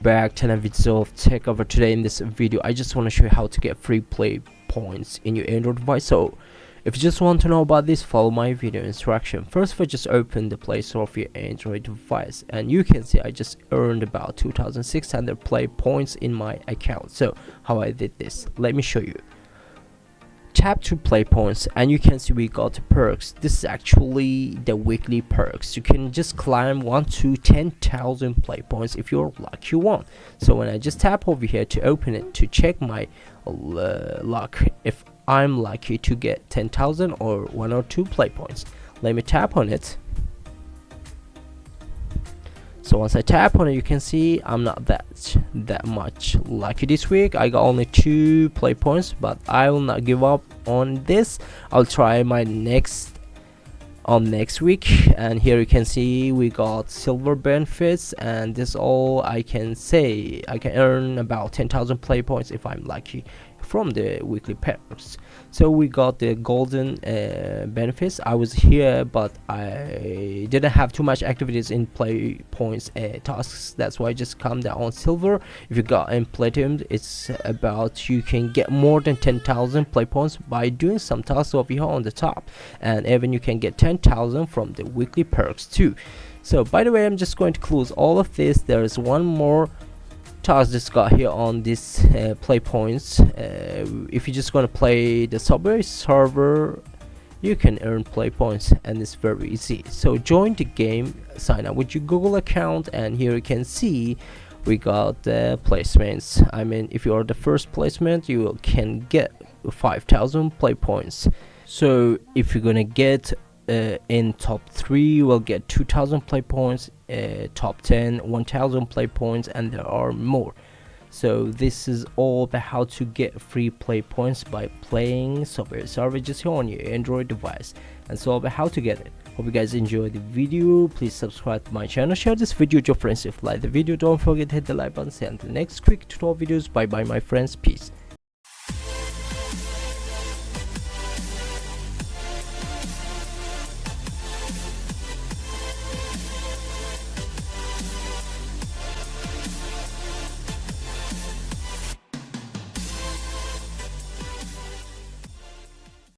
Back to another video of tech over. Today in this video I just want to show you how to get free play points in your Android device. So if you just want to know about this, follow my video instruction. First of all, just open the Play Store of your Android device, and you can see I just earned about 2,600 play points in my account. So how I did this, let me show you. Tap to play points and you can see we got perks. This is actually the weekly perks. You can just climb 1 to 10,000 play points if you're lucky one. So when I just tap over here to open it to check my luck, if I'm lucky to get 10,000 or 1 or 2 play points, let me tap on it. So once I tap on it, you can see I'm not that much lucky this week. I got only 2 play points, but I will not give up on this. I'll try my next week. And here you can see we got silver benefits, and this all I can say. I can earn about 10,000 play points if I'm lucky from the weekly perks. So we got the golden benefits. I was here, but I didn't have too much activities in play points tasks. That's why I just come down on silver. If you got in platinum, it's about you can get more than 10,000 play points by doing some tasks over here on the top, and even you can get 10,000 from the weekly perks too. So by the way, I'm just going to close all of this. There is one more task that's got here on this play points. If you're just going to play the Subway server, you can earn play points, and it's very easy. So join the game, sign up with your Google account, and here you can see we got the placements. I mean, if you are the first placement, you can get 5,000 play points. So if you're gonna get in top 3, you will get 2,000 play points, top 10 1,000 play points, and there are more. So this is all about how to get free play points by playing Subway server just here on your Android device, and so about how to get it. Hope you guys enjoyed the video. Please subscribe to my channel, share this video with your friends. If you like the video, don't forget to hit the like button. See you until next quick tutorial videos. Bye bye my friends, peace.